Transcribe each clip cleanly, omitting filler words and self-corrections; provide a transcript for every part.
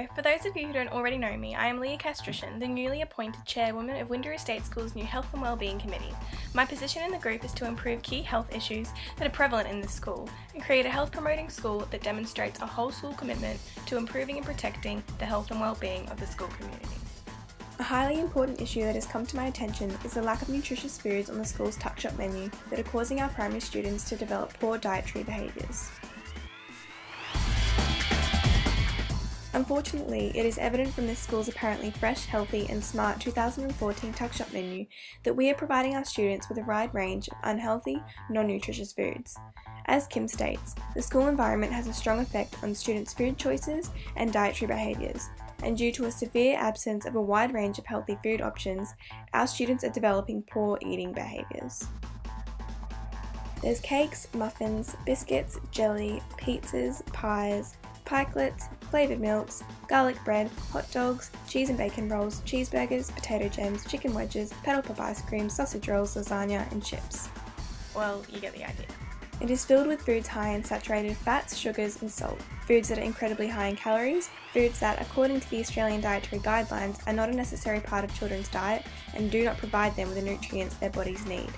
Hello, for those of you who don't already know me, I am Leah, the newly appointed chairwoman of Windsor Estate School's new Health and Wellbeing Committee. My position in the group is to improve key health issues that are prevalent in this school and create a health promoting school that demonstrates a whole school commitment to improving and protecting the health and wellbeing of the school community. A highly important issue that has come to my attention is the lack of nutritious foods on the school's tuck shop menu that are causing our primary students to develop poor dietary behaviours. Unfortunately, it is evident from this school's apparently fresh, healthy and smart 2014 tuck shop menu that we are providing our students with a wide range of unhealthy, non-nutritious foods. As Kim states, the school environment has a strong effect on students' food choices and dietary behaviours, and due to a severe absence of a wide range of healthy food options, our students are developing poor eating behaviours. There's cakes, muffins, biscuits, jelly, pizzas, pies, pikelets, flavoured milks, garlic bread, hot dogs, cheese and bacon rolls, cheeseburgers, potato gems, chicken wedges, pedal pop ice cream, sausage rolls, lasagna and chips. Well, you get the idea. It is filled with foods high in saturated fats, sugars and salt, foods that are incredibly high in calories, foods that, according to the Australian Dietary Guidelines, are not a necessary part of children's diet and do not provide them with the nutrients their bodies need.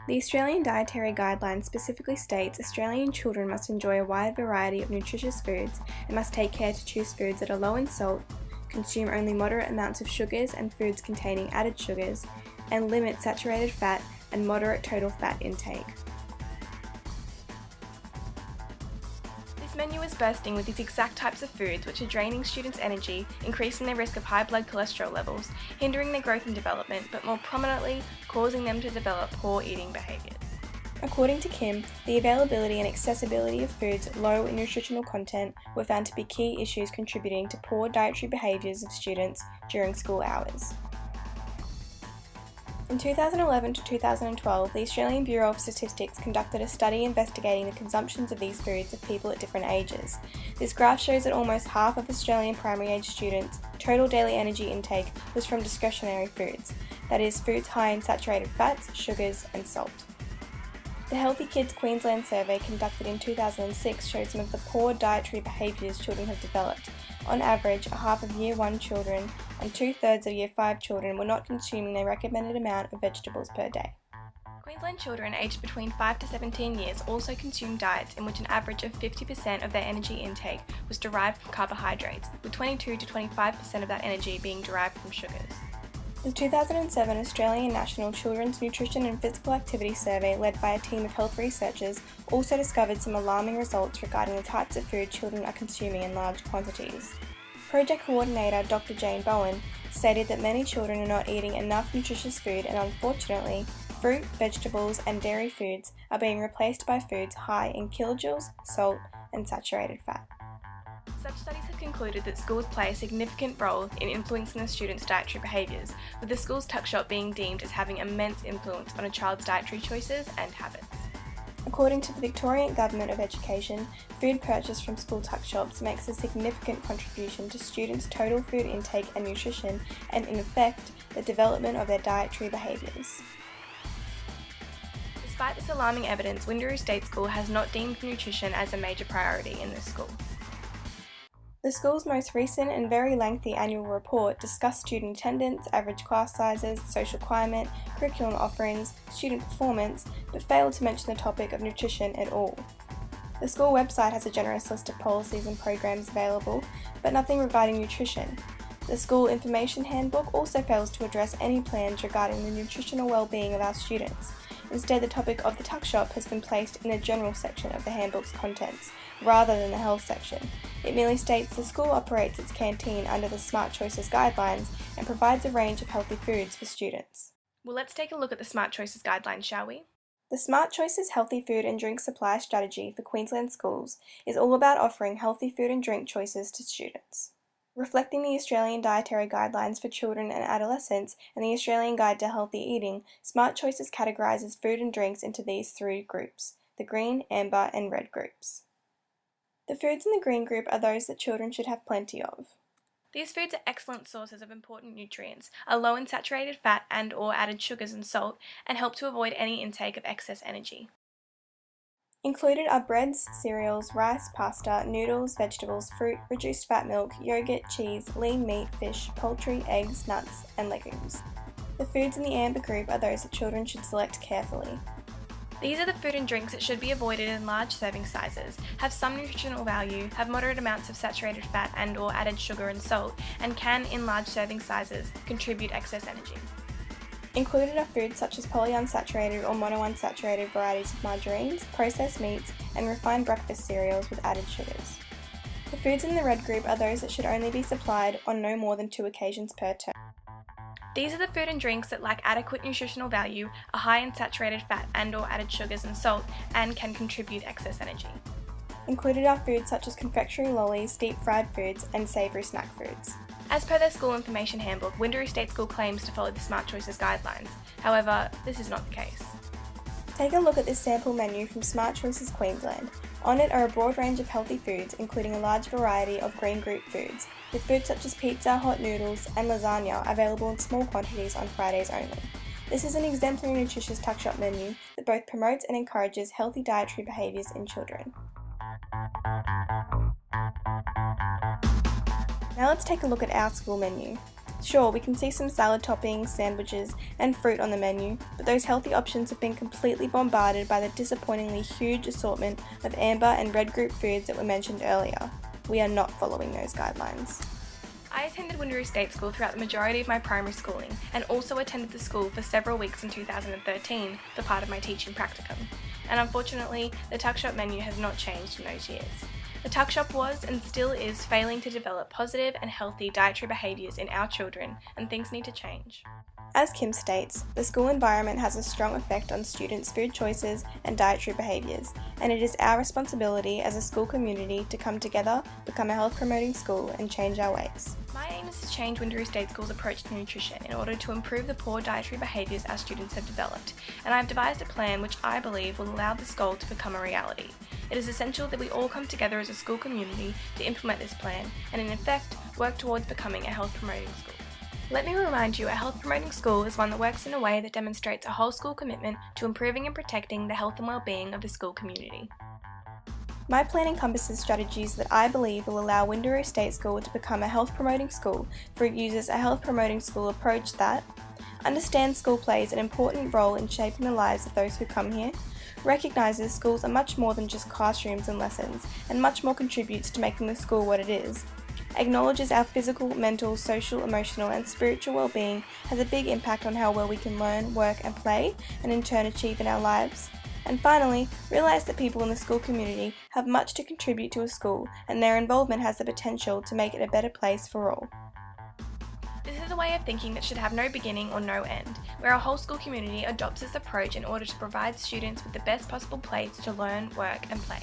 The Australian Dietary Guidelines specifically states Australian children must enjoy a wide variety of nutritious foods and must take care to choose foods that are low in salt, consume only moderate amounts of sugars and foods containing added sugars, and limit saturated fat and moderate total fat intake. This menu is bursting with these exact types of foods which are draining students' energy, increasing their risk of high blood cholesterol levels, hindering their growth and development, but more prominently, causing them to develop poor eating behaviours. According to Kim, the availability and accessibility of foods low in nutritional content were found to be key issues contributing to poor dietary behaviours of students during school hours. In 2011 to 2012, the Australian Bureau of Statistics conducted a study investigating the consumptions of these foods of people at different ages. This graph shows that almost half of Australian primary age students' total daily energy intake was from discretionary foods, that is, foods high in saturated fats, sugars and salt. The Healthy Kids Queensland survey conducted in 2006 showed some of the poor dietary behaviours children have developed. On average, a half of Year 1 children and 2/3 of Year 5 children were not consuming their recommended amount of vegetables per day. Queensland children aged between 5 to 17 years also consumed diets in which an average of 50% of their energy intake was derived from carbohydrates, with 22 to 25% of that energy being derived from sugars. The 2007 Australian National Children's Nutrition and Physical Activity Survey, led by a team of health researchers, also discovered some alarming results regarding the types of food children are consuming in large quantities. Project coordinator Dr. Jane Bowen stated that many children are not eating enough nutritious food and unfortunately, fruit, vegetables and dairy foods are being replaced by foods high in kilojoules, salt and saturated fat. Such studies have concluded that schools play a significant role in influencing the students' dietary behaviours, with the school's tuck shop being deemed as having immense influence on a child's dietary choices and habits. According to the Victorian Government of Education, food purchased from school tuck shops makes a significant contribution to students' total food intake and nutrition and, in effect, the development of their dietary behaviours. Despite this alarming evidence, Windsor Estate School has not deemed nutrition as a major priority in this school. The school's most recent and very lengthy annual report discussed student attendance, average class sizes, social climate, curriculum offerings, student performance, but failed to mention the topic of nutrition at all. The school website has a generous list of policies and programs available, but nothing regarding nutrition. The school information handbook also fails to address any plans regarding the nutritional well-being of our students. Instead, the topic of the tuck shop has been placed in the general section of the handbook's contents, rather than the health section. It merely states the school operates its canteen under the Smart Choices guidelines and provides a range of healthy foods for students. Well, let's take a look at the Smart Choices guidelines, shall we? The Smart Choices Healthy Food and Drink Supply Strategy for Queensland schools is all about offering healthy food and drink choices to students. Reflecting the Australian Dietary Guidelines for Children and Adolescents and the Australian Guide to Healthy Eating, Smart Choices categorises food and drinks into these three groups: the green, amber and red groups. The foods in the green group are those that children should have plenty of. These foods are excellent sources of important nutrients, are low in saturated fat and/or added sugars and salt, and help to avoid any intake of excess energy. Included are breads, cereals, rice, pasta, noodles, vegetables, fruit, reduced fat milk, yogurt, cheese, lean meat, fish, poultry, eggs, nuts, and legumes. The foods in the amber group are those that children should select carefully. These are the food and drinks that should be avoided in large serving sizes, have some nutritional value, have moderate amounts of saturated fat and/or added sugar and salt, and can, in large serving sizes, contribute excess energy. Included are foods such as polyunsaturated or monounsaturated varieties of margarines, processed meats, and refined breakfast cereals with added sugars. The foods in the red group are those that should only be supplied on no more than 2 occasions per term. These are the food and drinks that lack adequate nutritional value, are high in saturated fat and/or added sugars and salt, and can contribute excess energy. Included are foods such as confectionery lollies, deep-fried foods, and savoury snack foods. As per their school information handbook, Windaroo State School claims to follow the Smart Choices guidelines. However, this is not the case. Take a look at this sample menu from Smart Choices Queensland. On it are a broad range of healthy foods, including a large variety of green group foods, with foods such as pizza, hot noodles, and lasagna available in small quantities on Fridays only. This is an exemplary nutritious tuck shop menu that both promotes and encourages healthy dietary behaviours in children. Now let's take a look at our school menu. Sure, we can see some salad toppings, sandwiches, and fruit on the menu, but those healthy options have been completely bombarded by the disappointingly huge assortment of amber and red group foods that were mentioned earlier. We are not following those guidelines. I attended Windaroo State School throughout the majority of my primary schooling, and also attended the school for several weeks in 2013 for part of my teaching practicum. And unfortunately, the tuck shop menu has not changed in those years. The tuck shop was and still is failing to develop positive and healthy dietary behaviours in our children, and things need to change. As Kim states, the school environment has a strong effect on students' food choices and dietary behaviours, and it is our responsibility as a school community to come together, become a health promoting school, and change our ways. My aim is to change Windaroo State School's approach to nutrition in order to improve the poor dietary behaviours our students have developed, and I have devised a plan which I believe will allow this goal to become a reality. It is essential that we all come together as a school community to implement this plan and in effect work towards becoming a health promoting school. Let me remind you, a health promoting school is one that works in a way that demonstrates a whole school commitment to improving and protecting the health and well-being of the school community. My plan encompasses strategies that I believe will allow Windaroo State School to become a health promoting school, for it uses a health promoting school approach that understands school plays an important role in shaping the lives of those who come here, recognises schools are much more than just classrooms and lessons, and much more contributes to making the school what it is, acknowledges our physical, mental, social, emotional and spiritual well-being has a big impact on how well we can learn, work and play, and in turn achieve in our lives. And finally, realise that people in the school community have much to contribute to a school, and their involvement has the potential to make it a better place for all. This is a way of thinking that should have no beginning or no end, where our whole school community adopts this approach in order to provide students with the best possible place to learn, work and play.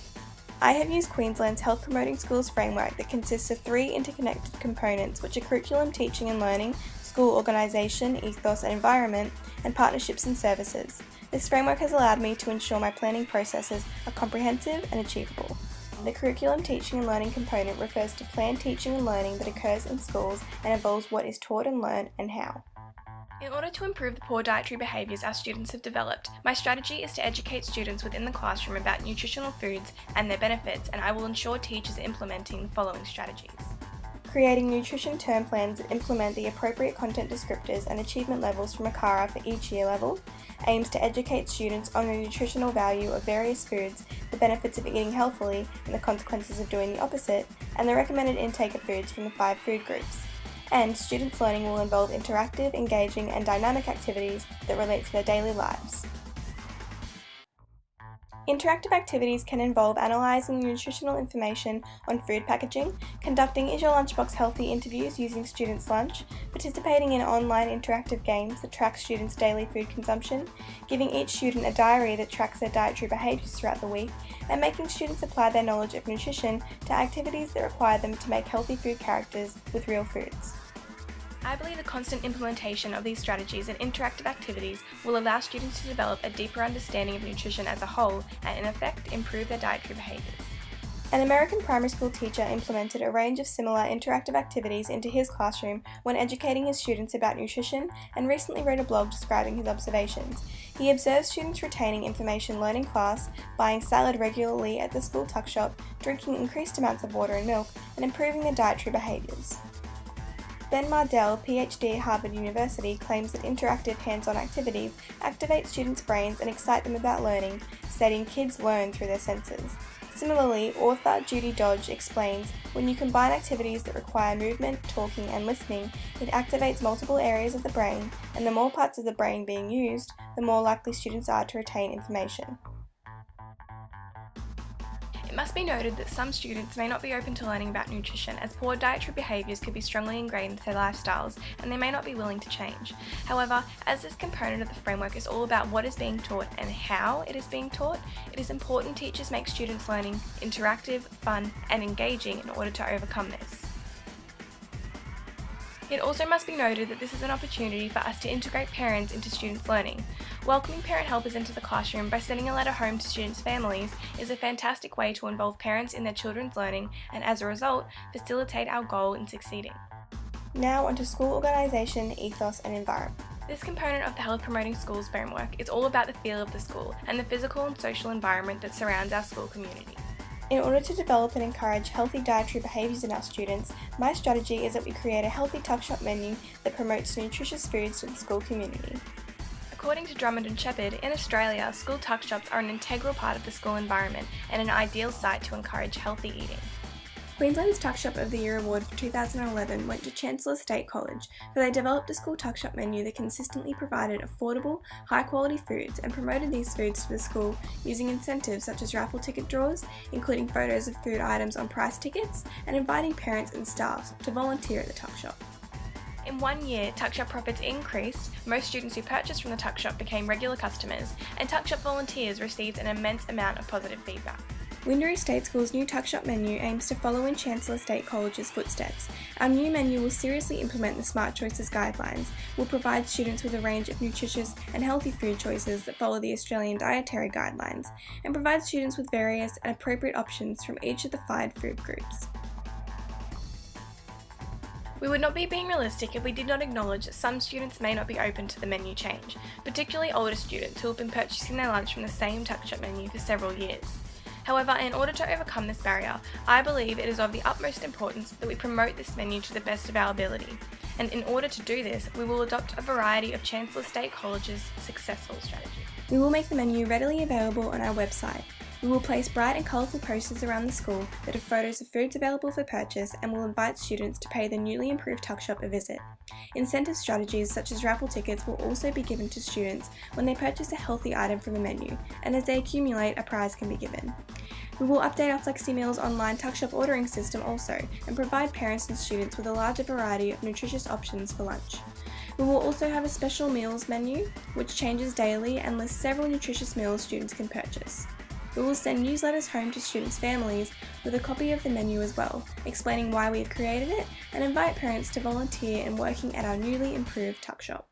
I have used Queensland's Health Promoting Schools framework that consists of 3 interconnected components, which are curriculum, teaching and learning, school organisation, ethos and environment, and partnerships and services. This framework has allowed me to ensure my planning processes are comprehensive and achievable. The curriculum, teaching and learning component refers to planned teaching and learning that occurs in schools and involves what is taught and learned and how. In order to improve the poor dietary behaviours our students have developed, my strategy is to educate students within the classroom about nutritional foods and their benefits, and I will ensure teachers are implementing the following strategies. Creating nutrition term plans that implement the appropriate content descriptors and achievement levels from ACARA for each year level, aims to educate students on the nutritional value of various foods, the benefits of eating healthily and the consequences of doing the opposite, and the recommended intake of foods from the 5 food groups. And students' learning will involve interactive, engaging and dynamic activities that relate to their daily lives. Interactive activities can involve analysing nutritional information on food packaging, conducting Is Your Lunchbox Healthy interviews using students' lunch, participating in online interactive games that track students' daily food consumption, giving each student a diary that tracks their dietary behaviours throughout the week, and making students apply their knowledge of nutrition to activities that require them to make healthy food characters with real foods. I believe the constant implementation of these strategies and interactive activities will allow students to develop a deeper understanding of nutrition as a whole and in effect improve their dietary behaviours. An American primary school teacher implemented a range of similar interactive activities into his classroom when educating his students about nutrition and recently wrote a blog describing his observations. He observes students retaining information learned in class, buying salad regularly at the school tuck shop, drinking increased amounts of water and milk, and improving their dietary behaviours. Ben Mardell, PhD at Harvard University, claims that interactive hands-on activities activate students' brains and excite them about learning, stating kids learn through their senses. Similarly, author Judy Dodge explains, when you combine activities that require movement, talking and listening, it activates multiple areas of the brain, and the more parts of the brain being used, the more likely students are to retain information. It must be noted that some students may not be open to learning about nutrition, as poor dietary behaviours could be strongly ingrained into their lifestyles and they may not be willing to change. However, as this component of the framework is all about what is being taught and how it is being taught, it is important teachers make students' learning interactive, fun and engaging in order to overcome this. It also must be noted that this is an opportunity for us to integrate parents into students' learning. Welcoming parent helpers into the classroom by sending a letter home to students' families is a fantastic way to involve parents in their children's learning and, as a result, facilitate our goal in succeeding. Now onto school organisation, ethos and environment. This component of the Health Promoting Schools framework is all about the feel of the school and the physical and social environment that surrounds our school community. In order to develop and encourage healthy dietary behaviours in our students, my strategy is that we create a healthy tuck shop menu that promotes nutritious foods to the school community. According to Drummond and Shepherd, in Australia, school tuck shops are an integral part of the school environment and an ideal site to encourage healthy eating. Queensland's Tuck Shop of the Year award for 2011 went to Chancellor State College, where they developed a school tuck shop menu that consistently provided affordable, high-quality foods and promoted these foods to the school using incentives such as raffle ticket draws, including photos of food items on price tickets, and inviting parents and staff to volunteer at the tuck shop. In 1 year, tuck shop profits increased, most students who purchased from the tuck shop became regular customers, and tuck shop volunteers received an immense amount of positive feedback. Windermere State School's new tuck shop menu aims to follow in Chancellor State College's footsteps. Our new menu will seriously implement the Smart Choices guidelines, will provide students with a range of nutritious and healthy food choices that follow the Australian Dietary Guidelines, and provide students with various and appropriate options from each of the 5 food groups. We would not be being realistic if we did not acknowledge that some students may not be open to the menu change, particularly older students who have been purchasing their lunch from the same tuck shop menu for several years. However, in order to overcome this barrier, I believe it is of the utmost importance that we promote this menu to the best of our ability. And in order to do this, we will adopt a variety of Chancellor State College's successful strategies. We will make the menu readily available on our website. We will place bright and colourful posters around the school that have photos of foods available for purchase and will invite students to pay the newly improved tuck shop a visit. Incentive strategies such as raffle tickets will also be given to students when they purchase a healthy item from the menu, and as they accumulate, a prize can be given. We will update our Flexi Meals online tuck shop ordering system also, and provide parents and students with a larger variety of nutritious options for lunch. We will also have a special meals menu, which changes daily and lists several nutritious meals students can purchase. We will send newsletters home to students' families with a copy of the menu as well, explaining why we have created it, and invite parents to volunteer in working at our newly improved tuck shop.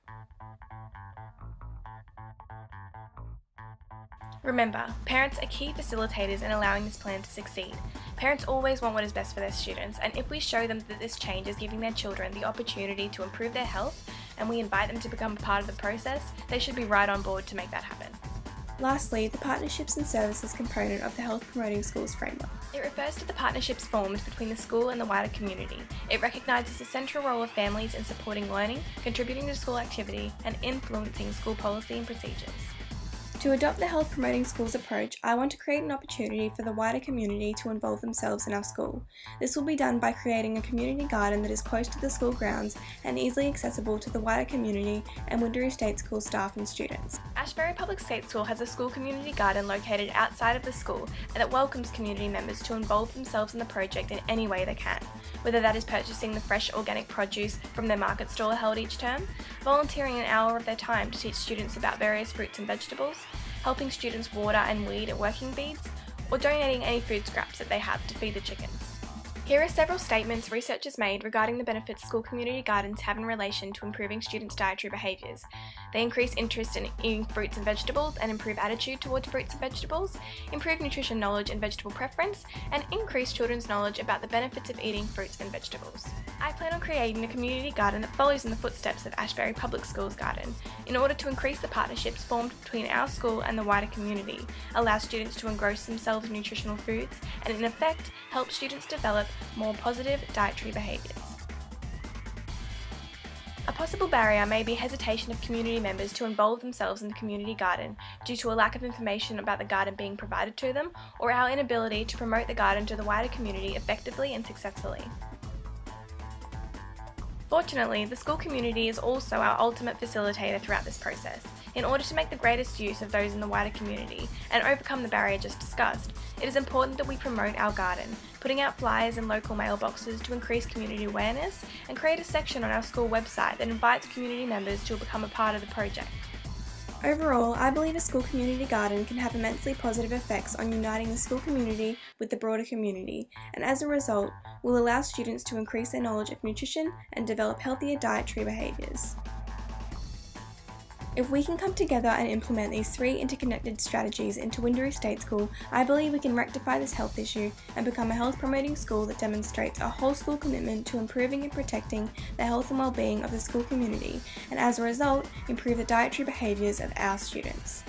Remember, parents are key facilitators in allowing this plan to succeed. Parents always want what is best for their students, and if we show them that this change is giving their children the opportunity to improve their health, and we invite them to become a part of the process, they should be right on board to make that happen. Lastly, the Partnerships and Services component of the Health Promoting Schools framework. It refers to the partnerships formed between the school and the wider community. It recognises the central role of families in supporting learning, contributing to school activity, and influencing school policy and procedures. To adopt the Health Promoting Schools approach, I want to create an opportunity for the wider community to involve themselves in our school. This will be done by creating a community garden that is close to the school grounds and easily accessible to the wider community and Windermere State School staff and students. Ashbury Public State School has a school community garden located outside of the school and it welcomes community members to involve themselves in the project in any way they can, whether that is purchasing the fresh organic produce from their market stall held each term, volunteering an hour of their time to teach students about various fruits and vegetables, helping students water and weed at working beads, or donating any food scraps that they have to feed the chickens. Here are several statements researchers made regarding the benefits school community gardens have in relation to improving students' dietary behaviours. They increase interest in eating fruits and vegetables and improve attitude towards fruits and vegetables, improve nutrition knowledge and vegetable preference, and increase children's knowledge about the benefits of eating fruits and vegetables. I plan on creating a community garden that follows in the footsteps of Ashbury Public Schools Garden in order to increase the partnerships formed between our school and the wider community, allow students to engross themselves in nutritional foods, and in effect help students develop more positive dietary behaviours. A possible barrier may be hesitation of community members to involve themselves in the community garden due to a lack of information about the garden being provided to them, or our inability to promote the garden to the wider community effectively and successfully. Fortunately, the school community is also our ultimate facilitator throughout this process. In order to make the greatest use of those in the wider community and overcome the barrier just discussed, it is important that we promote our garden, putting out flyers in local mailboxes to increase community awareness, and create a section on our school website that invites community members to become a part of the project. Overall, I believe a school community garden can have immensely positive effects on uniting the school community with the broader community, and as a result, will allow students to increase their knowledge of nutrition and develop healthier dietary behaviours. If we can come together and implement these 3 interconnected strategies into Windaroo State School, I believe we can rectify this health issue and become a health promoting school that demonstrates a whole school commitment to improving and protecting the health and well-being of the school community, and as a result, improve the dietary behaviours of our students.